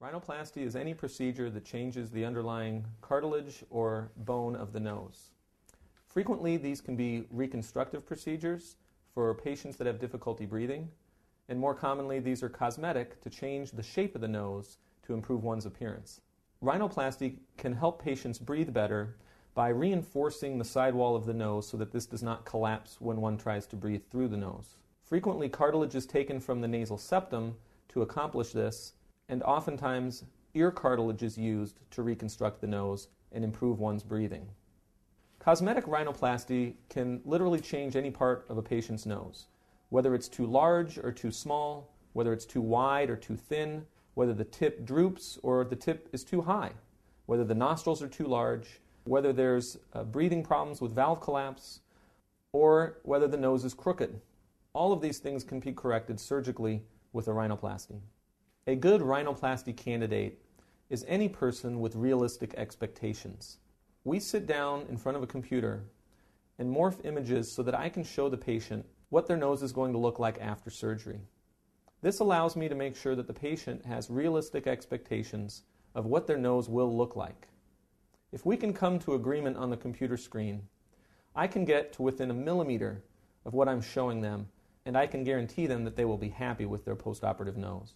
Rhinoplasty is any procedure that changes the underlying cartilage or bone of the nose. Frequently, these can be reconstructive procedures for patients that have difficulty breathing, and more commonly, these are cosmetic to change the shape of the nose to improve one's appearance. Rhinoplasty can help patients breathe better by reinforcing the sidewall of the nose so that this does not collapse when one tries to breathe through the nose. Frequently, cartilage is taken from the nasal septum to accomplish this, and oftentimes ear cartilage is used to reconstruct the nose and improve one's breathing. Cosmetic rhinoplasty can literally change any part of a patient's nose, whether it's too large or too small, whether it's too wide or too thin, whether the tip droops or the tip is too high, whether the nostrils are too large, whether there's breathing problems with valve collapse, or whether the nose is crooked. All of these things can be corrected surgically with a rhinoplasty. A good rhinoplasty candidate is any person with realistic expectations. We sit down in front of a computer and morph images so that I can show the patient what their nose is going to look like after surgery. This allows me to make sure that the patient has realistic expectations of what their nose will look like. If we can come to agreement on the computer screen, I can get to within a millimeter of what I'm showing them, and I can guarantee them that they will be happy with their postoperative nose.